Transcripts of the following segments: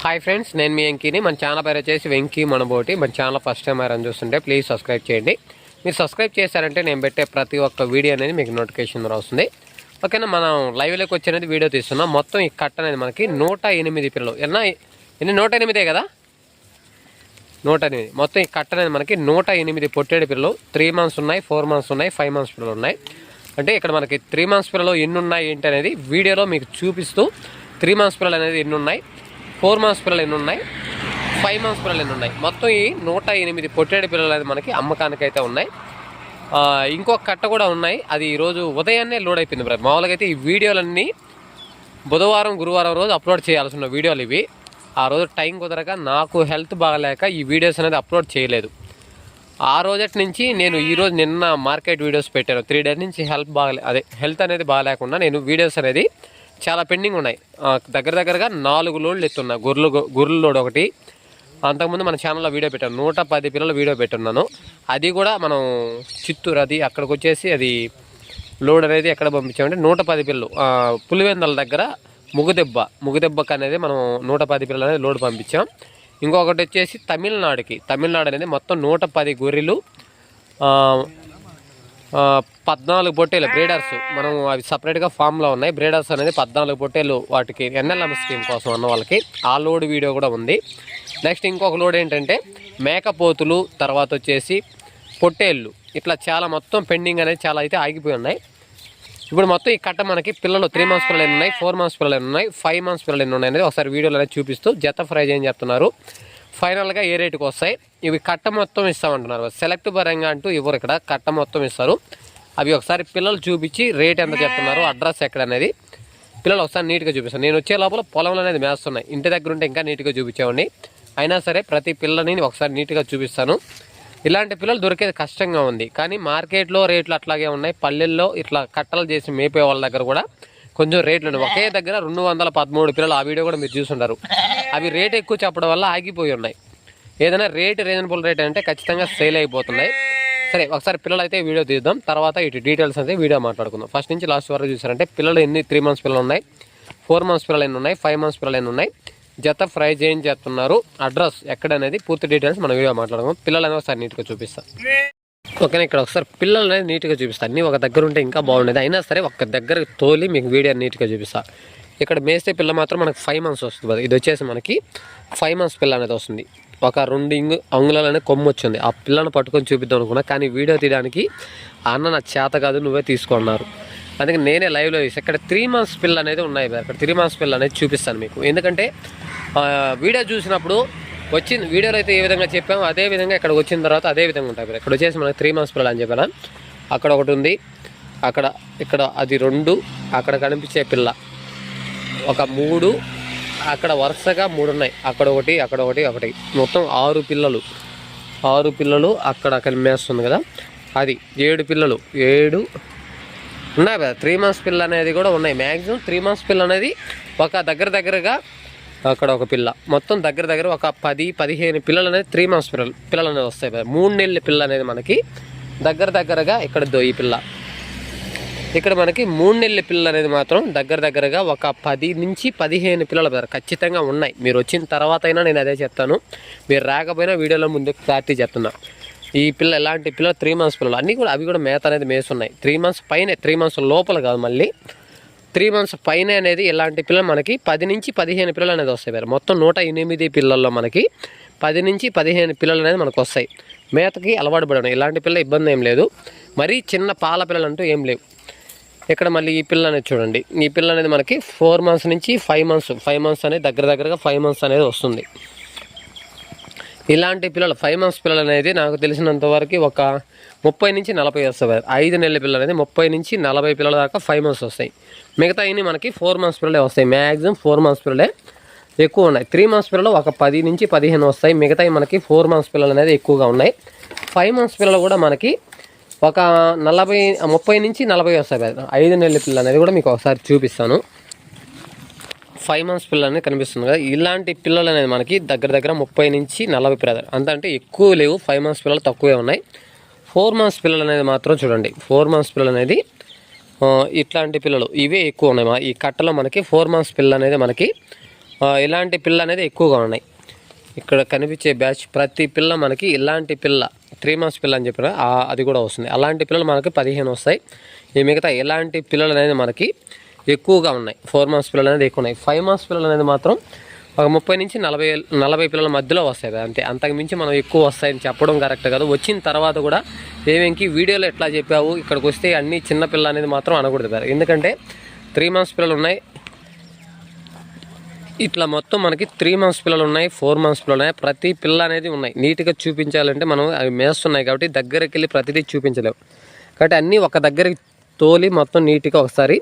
Hi friends, నేను మీ వెంకీని. మన channel పేరు వచ్చేసి వెంకీ మనబోటి. మన ఛానల్ ఫస్ట్ టైం అని చూస్తుంటే ప్లీజ్ సబ్స్క్రైబ్ చేయండి. మీరు సబ్స్క్రైబ్ చేశారంటే నేను పెట్టే ప్రతి ఒక్క వీడియో అనేది మీకు నోటిఫికేషన్ వస్తుంది. ఓకేనా, మనం లైవ్లోకి వచ్చి వీడియో తీస్తున్నాం. మొత్తం ఈ కట్ట అనేది మనకి 108 పిల్లలు. ఎన్ని 108 కదా, 108. మొత్తం ఈ కట్ట అనేది మనకి 108 పొట్టేడు పిల్లలు. 3 months ఉన్నాయి, 4 months ఉన్నాయి, 5 months పిల్లలు ఉన్నాయి. అంటే ఇక్కడ మనకి 3 months పిల్లలు ఎన్ని ఉన్నాయి ఏంటి అనేది వీడియోలో మీకు చూపిస్తూ 3 months పిల్లలు అనేది ఎన్ని ఉన్నాయి, 4 months పిల్లలు ఎన్ని ఉన్నాయి, 5 months పిల్లలు ఎన్ని ఉన్నాయి. మొత్తం ఈ 108 పొట్టేడు పిల్లలు అనేది మనకి అమ్మకానికి అయితే ఉన్నాయి. ఇంకొక కట్ట కూడా ఉన్నాయి. అది ఈరోజు ఉదయాన్నే లోడ్ అయిపోయింది బ్రదర్. మామూలుగా అయితే ఈ వీడియోలన్నీ బుధవారం గురువారం రోజు అప్లోడ్ చేయాల్సిన వీడియోలు ఇవి. ఆ రోజు టైం కుదరక నాకు హెల్త్ బాగలేక ఈ వీడియోస్ అనేది అప్లోడ్ చేయలేదు. ఆ రోజటి నుంచి నేను ఈరోజు నిన్న మార్కెట్ వీడియోస్ పెట్టాను. 3 days నుంచి హెల్త్ అనేది బాగాలేకుండా నేను వీడియోస్ అనేది చాలా పెండింగ్ ఉన్నాయి. దగ్గరగా 4 లోడ్లు ఎత్తున్నా. గొర్రెల లోడ్ ఒకటి, అంతకుముందు మన ఛానల్లో వీడియో పెట్టాను. 110 పిల్లలు వీడియో పెట్టున్నాను. అది కూడా మనం చిత్తూరు, అది అక్కడికి వచ్చేసి అది లోడ్ అనేది ఎక్కడ పంపించామంటే 110 పిల్లలు పులివెందల దగ్గర ముగుదెబ్బకు అనేది మనం 110 పిల్లలు అనేది లోడ్ పంపించాం. ఇంకొకటి వచ్చేసి తమిళనాడు అనేది మొత్తం 110 గొర్రెలు, 14 పొట్టేలు బ్రీడర్స్. మనం అవి సపరేట్గా ఫామ్లో ఉన్నాయి. బ్రీడర్స్ అనేది 14 పొట్టేలు, వాటికి ఎన్ఎల్ఎం స్కీమ్ కోసం అన్న వాళ్ళకి ఆ లోడ్ వీడియో కూడా ఉంది. నెక్స్ట్ ఇంకొక లోడ్ ఏంటంటే మేకపోతులు, తర్వాత వచ్చేసి పొట్టేళ్ళు, ఇట్లా చాలా మొత్తం పెండింగ్ అనేది చాలా అయితే ఆగిపోయి ఉన్నాయి. ఇప్పుడు మొత్తం ఈ కట్ట మనకి పిల్లలు 3 months పిల్లలు ఎన్ని ఉన్నాయి, 4 months పిల్లలు ఎన్ని ఉన్నాయి, 5 months పిల్లలు ఎన్ని ఉన్నాయి అనేది ఒకసారి వీడియోలో అనేది చూపిస్తూ జత ప్రైజ్ ఏం చెప్తున్నారు, ఫైనల్గా ఏ రేటుకి వస్తాయి. ఇవి కట్ట మొత్తం ఇస్తామంటున్నారు. సెలెక్ట్ పరంగా అంటూ ఇవ్వరు, ఇక్కడ కట్ట మొత్తం ఇస్తారు. అవి ఒకసారి పిల్లలు చూపించి రేట్ ఎంత చెప్తున్నారు, అడ్రస్ ఎక్కడ అనేది పిల్లలు ఒకసారి నీట్గా చూపిస్తాను. నేను వచ్చే లోపల పొలంలో అనేది మేస్తున్నాయి. ఇంటి దగ్గర ఉంటే ఇంకా నీట్గా చూపించేవాడిని. అయినా సరే ప్రతి పిల్లని ఒకసారి నీట్గా చూపిస్తాను. ఇలాంటి పిల్లలు దొరికేది కష్టంగా ఉంది, కానీ మార్కెట్లో రేట్లు అట్లాగే ఉన్నాయి. పల్లెల్లో ఇట్లా కట్టలు చేసి మేపే వాళ్ళ దగ్గర కూడా కొంచెం రేట్లు ఉన్నాయి. ఒకే దగ్గర 213 పిల్లలు, ఆ వీడియో కూడా మీరు చూసుంటారు. అవి రేట్ ఎక్కువ చెప్పడం వల్ల ఆగిపోయి ఉన్నాయి. ఏదైనా రేట్ రీజనబుల్ రేట్ అంటే ఖచ్చితంగా సేల్ అయిపోతున్నాయి. సరే, ఒకసారి పిల్లలు అయితే వీడియో తీద్దాం, తర్వాత ఇటు డీటెయిల్స్ అయితే వీడియో మాట్లాడుకుందాం. ఫస్ట్ నుంచి లాస్ట్ వరకు చూసారంటే పిల్లలు ఎన్ని 3 months పిల్లలు ఉన్నాయి, 4 months పిల్లలు ఎన్ని ఉన్నాయి, 5 months పిల్లలు ఎన్ని ఉన్నాయి, జత ప్రైజ్ ఏం చేస్తున్నారు, అడ్రస్ ఎక్కడ అనేది పూర్తి డీటెయిల్స్ మనం వీడియో మాట్లాడుకుందాం. పిల్లలు అనేది ఒకసారి నీట్గా చూపిస్తాను. ఓకేనా, ఇక్కడ ఒకసారి పిల్లలు అనేది నీట్గా చూపిస్తాను. అన్నీ ఒక దగ్గర ఉంటే ఇంకా బాగుండేది. అయినా సరే ఒక దగ్గర తోలి మీకు వీడియో నీట్గా చూపిస్తాను. ఇక్కడ మేస్తే పిల్ల మాత్రం మనకు 5 months వస్తుంది. ఇది వచ్చేసి మనకి 5 months పిల్ల అనేది వస్తుంది. ఒక 2 అంగుళాలు అనేది కొమ్ము వచ్చింది. ఆ పిల్లను పట్టుకొని చూపిద్దాం అనుకున్నా, కానీ వీడియో తీయడానికి అన్న నా చేత కాదు, నువ్వే తీసుకున్నారు. అందుకే నేనే లైవ్లో తీసి ఇక్కడ 3 months పిల్ల అనేది ఉన్నాయి. అక్కడ 3 months పిల్ల అనేది చూపిస్తాను మీకు. ఎందుకంటే వీడియో చూసినప్పుడు వచ్చింది, వీడియోలో అయితే ఏ విధంగా చెప్పాము అదే విధంగా ఇక్కడ వచ్చిన తర్వాత అదే విధంగా ఉంటాయి. ఇక్కడ వచ్చేసి మనకి 3 months పిల్లలు అని చెప్పాను. అక్కడ ఒకటి ఉంది, ఇక్కడ అది 2, అక్కడ కనిపించే పిల్ల ఒక 3, అక్కడ వరుసగా 3 ఉన్నాయి. అక్కడ ఒకటి మొత్తం 6 పిల్లలు. అక్కడ మేస్తుంది కదా, అది 7 పిల్లలు ఉన్నాయి కదా. 3 months పిల్ల అనేది కూడా ఉన్నాయి. మ్యాక్సిమం 3 months పిల్ల అనేది ఒక దగ్గరగా అక్కడ ఒక పిల్ల, మొత్తం దగ్గర ఒక 10-15 పిల్లలు అనేది 3 months పిల్లలు అనేది వస్తాయి. 3 నెలల పిల్ల అనేది మనకి దగ్గరగా ఇక్కడ ఈ పిల్ల, ఇక్కడ మనకి 3 నెలల పిల్లలు అనేది మాత్రం దగ్గరగా ఒక 10 నుంచి 15 పిల్లలు ఖచ్చితంగా ఉన్నాయి. మీరు వచ్చిన తర్వాత అయినా నేను అదే చెప్తాను, మీరు రాకపోయినా వీడియోలో ముందు క్లారిటీ చెప్తున్నా. ఈ పిల్ల ఎలాంటి పిల్లలు 3 months పిల్లలు అన్నీ కూడా, అవి కూడా మేత అనేది మేస్తున్నాయి. 3 months పైనే, 3 months లోపల కాదు, మళ్ళీ 3 months పైన అనేది ఇలాంటి పిల్లలు మనకి 10 నుంచి 15 పిల్లలు అనేది వస్తాయి. మొత్తం 108 పిల్లల్లో మనకి 10 నుంచి 15 పిల్లలు అనేది మనకు వస్తాయి. మేతకి అలవాటు పడడం, ఇలాంటి పిల్ల ఇబ్బంది ఏం లేదు. మరీ చిన్న పాల పిల్లలు అంటూ ఏం లేవు. ఇక్కడ మళ్ళీ ఈ పిల్ల అనేది చూడండి. ఈ పిల్ల అనేది మనకి 4 months నుంచి 5 months అనేది దగ్గరగా 5 months అనేది వస్తుంది. ఇలాంటి పిల్లలు 5 months పిల్లలు అనేది నాకు తెలిసినంత వరకు ఒక 30 నుంచి 40 వస్తాయి. 5 నెలల పిల్లలు అనేది 30 నుంచి 40 పిల్లల దాకా 5 months వస్తాయి. మిగతా ఇన్ని మనకి 4 months పిల్లలే వస్తాయి. మ్యాక్సిమం 4 months పిల్లలే ఎక్కువ ఉన్నాయి. 3 months పిల్లలు ఒక 10 నుంచి 15 వస్తాయి. మిగతా మనకి 4 months పిల్లలు అనేది ఎక్కువగా ఉన్నాయి. 5 months పిల్లలు కూడా మనకి ఒక 30 నుంచి 40 వస్తాయి. 5 నెలల పిల్ల అనేది కూడా మీకు ఒకసారి చూపిస్తాను. 5 months పిల్లలు అనేది కనిపిస్తుంది కదా. ఇలాంటి పిల్లలు అనేది మనకి దగ్గర 30 నుంచి 40 పిల్లలు, అంత అంటే ఎక్కువ లేవు. 5 months పిల్లలు తక్కువే ఉన్నాయి. 4 months పిల్లలు అనేది మాత్రం చూడండి. 4 months పిల్లలు అనేది ఇట్లాంటి పిల్లలు ఇవే ఎక్కువ ఉన్నాయి. ఈ కట్టలో మనకి 4 months పిల్ల అనేది మనకి ఇలాంటి పిల్ల అనేది ఎక్కువగా ఉన్నాయి. ఇక్కడ కనిపించే బ్యాచ్ ప్రతి పిల్ల మనకి ఇలాంటి పిల్ల 3 months పిల్ల అని చెప్పిన అది కూడా వస్తుంది. అలాంటి పిల్లలు మనకి 15 వస్తాయి. ఈ మిగతా ఇలాంటి పిల్లలు అనేది మనకి ఎక్కువగా ఉన్నాయి. 4 months పిల్లలు అనేది ఎక్కువ ఉన్నాయి. 5 months పిల్లలు అనేది మాత్రం ఒక 30 నుంచి 40 పిల్లల మధ్యలో వస్తాయి. అంతే, అంతకు మించి మనం ఎక్కువ వస్తాయని చెప్పడం కరెక్ట్ కాదు. వచ్చిన తర్వాత కూడా ఏమేంకి వీడియోలో ఎట్లా చెప్పావు, ఇక్కడికి వస్తే అన్ని చిన్న పిల్ల అనేది మాత్రం అనకూడదు. ఎందుకంటే 3 months పిల్లలు ఉన్నాయి, ఇట్లా మొత్తం మనకి 3 months పిల్లలు ఉన్నాయి, 4 months పిల్లలు ఉన్నాయి. ప్రతి పిల్ల అనేది ఉన్నాయి. నీట్గా చూపించాలంటే మనం అవి మేస్తున్నాయి కాబట్టి దగ్గరికి వెళ్ళి ప్రతిదీ చూపించలేవు. కాబట్టి అన్నీ ఒక దగ్గరికి తోలి మొత్తం నీట్గా ఒకసారి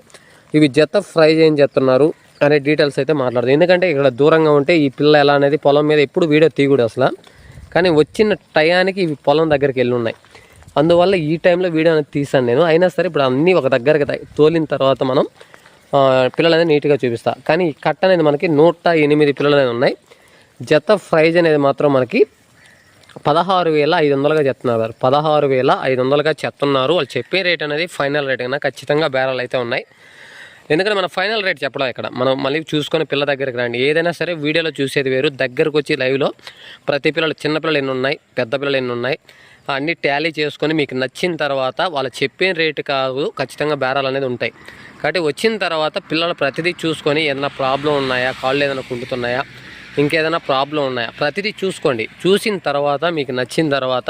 ఇవి జత ఫ్రై చేయని చేస్తున్నారు అనే డీటెయిల్స్ అయితే మాట్లాడదు. ఎందుకంటే ఇక్కడ దూరంగా ఉంటే ఈ పిల్ల ఎలా అనేది పొలం మీద ఎప్పుడు వీడియో తీయకూడదు అసలు. కానీ వచ్చిన టయానికి ఇవి పొలం దగ్గరికి వెళ్ళి ఉన్నాయి. అందువల్ల ఈ టైంలో వీడియో అనేది తీసాను నేను. అయినా సరే ఇప్పుడు అన్నీ ఒక దగ్గరికి తోలిన తర్వాత మనం పిల్లలు అనేది నీట్గా చూపిస్తా. కానీ ఈ కట్ట అనేది మనకి 108 పిల్లలు అనేది ఉన్నాయి. జత ప్రైజ్ అనేది మాత్రం మనకి 16,500గా చెప్తున్నారు. 16,500గా చెప్తున్నారు. వాళ్ళు చెప్పే రేట్ అనేది ఫైనల్ రేట్ కన్నా ఖచ్చితంగా బేరాలు అయితే ఉన్నాయి. ఎందుకంటే మన ఫైనల్ రేట్ చెప్పడం ఇక్కడ మనం మళ్ళీ చూసుకొని పిల్ల దగ్గరికి రండి. ఏదైనా సరే వీడియోలో చూసేది వేరు, దగ్గరకు వచ్చి లైవ్లో ప్రతి పిల్లలు చిన్నపిల్లలు ఎన్ని ఉన్నాయి, పెద్ద పిల్లలు ఎన్ని ఉన్నాయి అన్నీ టాలీ చేసుకొని మీకు నచ్చిన తర్వాత వాళ్ళు చెప్పిన రేటు కాదు ఖచ్చితంగా బేరాలు అనేది ఉంటాయి. కాబట్టి వచ్చిన తర్వాత పిల్లలు ప్రతిదీ చూసుకొని ఏదైనా ప్రాబ్లం ఉన్నాయా, కాళ్ళు ఏదైనా కుంటున్నాయా, ఇంకేదైనా ప్రాబ్లం ఉన్నాయా ప్రతిదీ చూసుకోండి. చూసిన తర్వాత మీకు నచ్చిన తర్వాత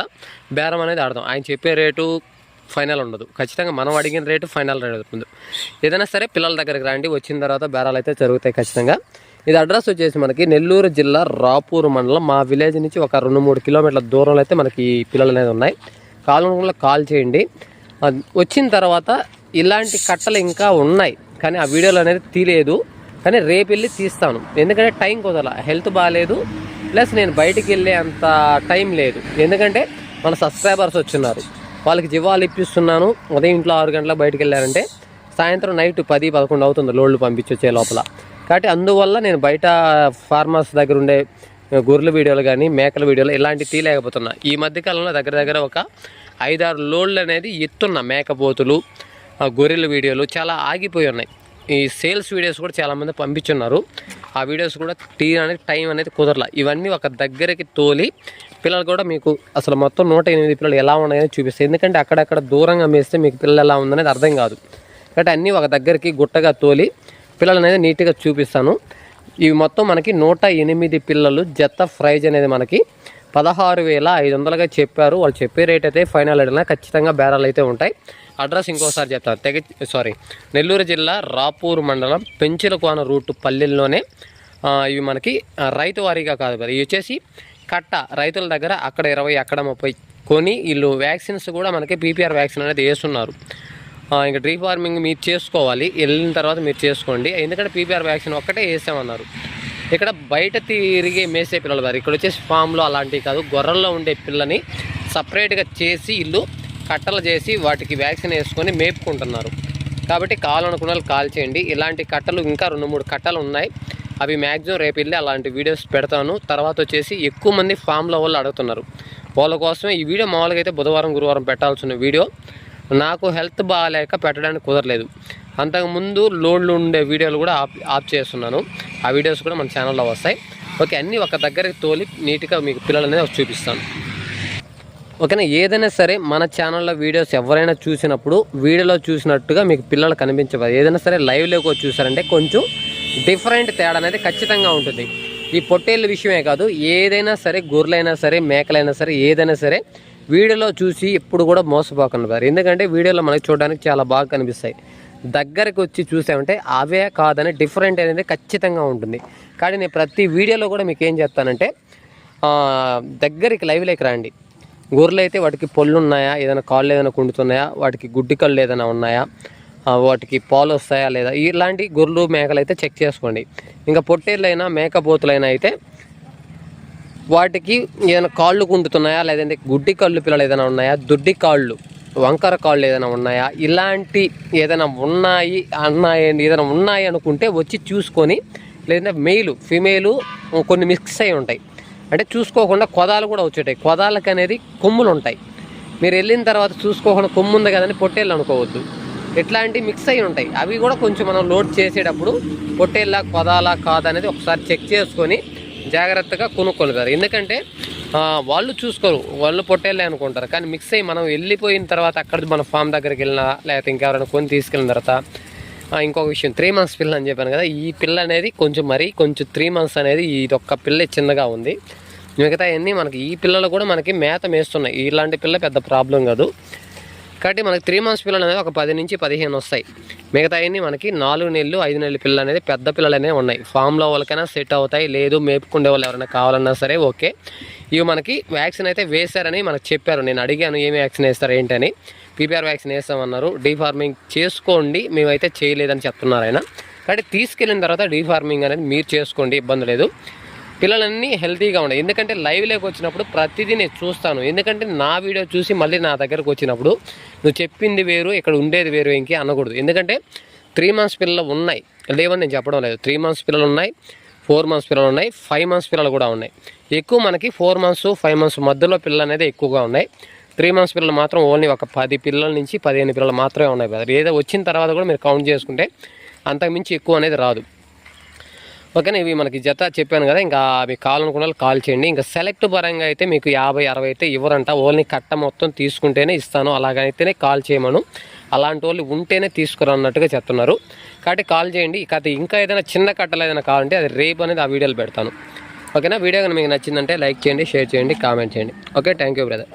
బేరం అనేది ఆడదాం. ఆయన చెప్పే రేటు ఫైనల్ ఉండదు, ఖచ్చితంగా మనం అడిగిన రేటు ఫైనల్ రేట్ అవుతుంది. ఏదైనా సరే పిల్లల దగ్గరికి రండి, వచ్చిన తర్వాత బేరాలు అయితే జరుగుతాయి ఖచ్చితంగా. ఇది అడ్రస్ వచ్చేసి మనకి నెల్లూరు జిల్లా రాపూరు మండలం. మా విలేజ్ నుంచి ఒక 2-3 కిలోమీటర్ల దూరంలో అయితే మనకి ఈ పిల్లలు అనేది ఉన్నాయి. కాల్ చేయండి. వచ్చిన తర్వాత ఇలాంటి కట్టలు ఇంకా ఉన్నాయి కానీ ఆ వీడియోలు అనేది తీయలేదు. కానీ రేపు వెళ్ళి తీస్తాను. ఎందుకంటే టైం కుదరలా, హెల్త్ బాగాలేదు, ప్లస్ నేను బయటికి వెళ్ళే అంత టైం లేదు. ఎందుకంటే మన సబ్స్క్రైబర్స్ వచ్చున్నారు, వాళ్ళకి జీవాలు ఇప్పిస్తున్నాను. ఉదయం ఇంట్లో 6 గంటలకు బయటికి వెళ్ళారంటే సాయంత్రం నైట్ 10-11 అవుతుంది లోడ్లు పంపించొచ్చే లోపల. కాబట్టి అందువల్ల నేను బయట ఫార్మర్స్ దగ్గర ఉండే గొర్రెల వీడియోలు కానీ మేకల వీడియోలు ఇలాంటివి తీయలేకపోతున్నా. ఈ మధ్యకాలంలో దగ్గర ఒక 5-6 లోడ్లు అనేది ఎత్తున్నా. మేకపోతులు, గొర్రెల వీడియోలు చాలా ఆగిపోయి ఉన్నాయి. ఈ సేల్స్ వీడియోస్ కూడా చాలామంది పంపించున్నారు. ఆ వీడియోస్ కూడా తీయడానికి టైం అనేది కుదరలా. ఇవన్నీ ఒక దగ్గరికి తోలి పిల్లలు కూడా మీకు అసలు మొత్తం 108 పిల్లలు ఎలా ఉన్నాయని చూపిస్తాయి. ఎందుకంటే అక్కడక్కడ దూరంగా మేస్తే మీకు పిల్లలు ఎలా ఉందనేది అర్థం కాదు. కాబట్టి అన్నీ ఒక దగ్గరికి గుట్టగా తోలి పిల్లలు అనేది నీట్గా చూపిస్తాను. ఇవి మొత్తం మనకి 108 పిల్లలు. జత ప్రైజ్ అనేది మనకి 16,500గా చెప్పారు. వాళ్ళు చెప్పే రేట్ అయితే ఫైనల్ అయినా ఖచ్చితంగా బేరాలు అయితే ఉంటాయి. అడ్రస్ ఇంకోసారి చెప్తాను. నెల్లూరు జిల్లా రాపూరు మండలం పెంచులకోన రూటు పల్లెల్లోనే. ఇవి మనకి రైతు వారీగా కాదు కదా, ఇవి వచ్చేసి కట్ట రైతుల దగ్గర అక్కడ 20 అక్కడ 30 కొని వీళ్ళు వ్యాక్సిన్స్ కూడా మనకి పీపీఆర్ వ్యాక్సిన్ అనేది వేస్తున్నారు. ఇంకా డ్రీ ఫార్మింగ్ మీరు చేసుకోవాలి, వెళ్ళిన తర్వాత మీరు చేసుకోండి. ఎందుకంటే పీపీఆర్ వ్యాక్సిన్ ఒక్కటే వేసామన్నారు. ఇక్కడ బయట తిరిగే మేసే పిల్లలు వారు ఇక్కడ వచ్చేసి ఫామ్లో అలాంటివి కాదు, గొర్రెల్లో ఉండే పిల్లని సపరేట్గా చేసి ఇల్లు కట్టలు చేసి వాటికి వ్యాక్సిన్ వేసుకొని మేపుకుంటున్నారు. కాబట్టి కావాలనుకున్న వాళ్ళు కాల్ చేయండి. ఇలాంటి కట్టలు ఇంకా 2-3 కట్టలు ఉన్నాయి. అవి మ్యాక్సిమం రేపు వెళ్ళి అలాంటి వీడియోస్ పెడతాను. తర్వాత వచ్చేసి ఎక్కువ మంది ఫామ్లో వాళ్ళు అడుగుతున్నారు, వాళ్ళ కోసమే ఈ వీడియో. మామూలుగా అయితే బుధవారం గురువారం పెట్టాల్సిన వీడియో నాకు హెల్త్ బాగాలేక పెట్టడానికి కుదరలేదు. అంతకుముందు లోడ్లు ఉండే వీడియోలు కూడా ఆఫ్ చేస్తున్నాను. ఆ వీడియోస్ కూడా మన ఛానల్లో వస్తాయి. ఓకే, అన్నీ ఒక దగ్గరికి తోలి నీట్గా మీకు పిల్లలు అనేది చూపిస్తాను. ఓకేనా. ఏదైనా సరే మన ఛానల్లో వీడియోస్ ఎవరైనా చూసినప్పుడు వీడియోలో చూసినట్టుగా మీకు పిల్లలు కనిపించవాలి. ఏదైనా సరే లైవ్లోకి వచ్చి చూసారంటే కొంచెం డిఫరెంట్ తేడా అనేది ఖచ్చితంగా ఉంటుంది. ఈ పొట్టేళ్ళ విషయమే కాదు, ఏదైనా సరే గొర్రెలైనా సరే మేకలైనా సరే ఏదైనా సరే వీడియోలో చూసి ఎప్పుడు కూడా మోసపోకండి. ఎందుకంటే వీడియోలో మనకి చూడడానికి చాలా బాగా కనిపిస్తాయి. దగ్గరికి వచ్చి చూసామంటే అవే కాదని డిఫరెంట్ అనేది ఖచ్చితంగా ఉంటుంది. కానీ నేను ప్రతి వీడియోలో కూడా మీకు ఏం చెప్తానంటే దగ్గరికి లైవ్లోకి రండి. గొర్రెలు అయితే వాటికి పళ్ళు ఉన్నాయా, ఏదైనా కాళ్ళు ఏదైనా కుండుతున్నాయా, వాటికి గుడ్డి కళ్ళు ఏదైనా ఉన్నాయా, వాటికి పాలు వస్తాయా లేదా, ఇలాంటి గొర్రెలు మేకలు అయితే చెక్ చేసుకోండి. ఇంకా పొట్టేళ్ళైనా మేకపోతులైనా అయితే వాటికి ఏదైనా కాళ్ళు కుంటున్నాయా, లేదంటే గుడ్డి కళ్ళు పిల్లలు ఏదైనా ఉన్నాయా, దుడ్డి కాళ్ళు వంకర కాళ్ళు ఏదైనా ఉన్నాయా, ఇలాంటి ఏదైనా ఏదైనా ఉన్నాయి అనుకుంటే వచ్చి చూసుకొని, లేదంటే మెయిలు ఫిమేలు కొన్ని మిక్స్ అయి ఉంటాయి అంటే చూసుకోకుండా కొదాలు కూడా వచ్చేటాయి. కొదాలకు అనేది కొమ్ములు ఉంటాయి. మీరు వెళ్ళిన తర్వాత చూసుకోకుండా కొమ్ము ఉంది కదని పొట్టేళ్ళు అనుకోవద్దు. ఇట్లాంటివి మిక్స్ అయి ఉంటాయి. అవి కూడా కొంచెం మనం లోడ్ చేసేటప్పుడు పొట్టేళ్ళ కొదాలా కాదనేది ఒకసారి చెక్ చేసుకొని జాగ్రత్తగా కొనుక్కోగలుగుతారు. ఎందుకంటే వాళ్ళు చూసుకోరు, వాళ్ళు పొట్టేళ్ళే అనుకుంటారు. కానీ మిక్స్ అయ్యి మనం వెళ్ళిపోయిన తర్వాత అక్కడ మన ఫామ్ దగ్గరికి వెళ్ళినా లేకపోతే ఇంకెవరైనా కొని తీసుకెళ్ళిన తర్వాత ఇంకొక విషయం 3 months పిల్ల అని చెప్పాను కదా, ఈ పిల్ల అనేది కొంచెం 3 months అనేది ఇదొక్క పిల్ల చిన్నగా ఉంది. మిగతా అన్నీ మనకి ఈ పిల్లలు కూడా మనకి మేత మేస్తున్నాయి. ఇలాంటి పిల్ల పెద్ద ప్రాబ్లం కాదు. కాబట్టి మనకి 3 months పిల్లలు అనేది ఒక 10 నుంచి 15 వస్తాయి. మిగతా అన్నీ మనకి 4 నెలలు 5 నెలల పిల్లలు అనేది పెద్ద పిల్లలు అనేవి ఉన్నాయి. ఫామ్లో వాళ్ళకైనా సెట్ అవుతాయి, లేదు మేపుకుండే వాళ్ళు ఎవరైనా కావాలన్నా సరే ఓకే. ఇవి మనకి వ్యాక్సిన్ అయితే వేశారని మనకు చెప్పారు. నేను అడిగాను ఏమి వ్యాక్సిన్ వేస్తారు ఏంటని. PPR vaccine వేస్తామన్నారు. డీఫార్మింగ్ చేసుకోండి, మేమైతే చేయలేదని చెప్తున్నారు ఆయన. కాబట్టి తీసుకెళ్ళిన తర్వాత డీఫార్మింగ్ అనేది మీరు చేసుకోండి, ఇబ్బంది లేదు. పిల్లలన్నీ హెల్తీగా ఉన్నాయి. ఎందుకంటే లైవ్లోకి వచ్చినప్పుడు ప్రతిదీ నేను చూస్తాను. ఎందుకంటే నా వీడియో చూసి మళ్ళీ నా దగ్గరకు వచ్చినప్పుడు నువ్వు చెప్పింది వేరు, ఇక్కడ ఉండేది వేరు ఇంకే అనకూడదు. ఎందుకంటే 3 months పిల్లలు ఉన్నాయి, లేవని నేను చెప్పడం లేదు. 3 months పిల్లలు ఉన్నాయి, 4 months పిల్లలు ఉన్నాయి, 5 months పిల్లలు కూడా ఉన్నాయి. ఎక్కువ మనకి 4 months 5 months మధ్యలో పిల్లలు అనేది ఎక్కువగా ఉన్నాయి. 3 months పిల్లలు మాత్రం ఓన్లీ ఒక 10 పిల్లల నుంచి 15 పిల్లలు మాత్రమే ఉన్నాయి బ్రదర్. ఏదో వచ్చిన తర్వాత కూడా మీరు కౌంట్ చేసుకుంటే అంతకుమించి ఎక్కువ అనేది రాదు. ఓకేనా. ఇవి మనకి జత చెప్పాను కదా, ఇంకా మీకు కావాలనుకున్న వాళ్ళు కాల్ చేయండి. ఇంకా సెలెక్ట్ పరంగా అయితే మీకు 50-60 అయితే ఇవ్వరంట. ఓన్లీ కట్ట మొత్తం తీసుకుంటేనే ఇస్తాను, అలాగైతేనే కాల్ చేయమను. అలాంటి వాళ్ళు ఉంటేనే తీసుకురన్నట్టుగా చెప్తున్నారు. కాబట్టి కాల్ చేయండి. ఇంకా ఏదైనా చిన్న కట్టలు ఏదైనా కావాలంటే అది రేపు అనేది ఆ వీడియోలు పెడతాను. ఓకేనా. వీడియో కానీ మీకు నచ్చిందంటే లైక్ చేయండి, షేర్ చేయండి, కామెంట్ చేయండి. Okay, thank you brother.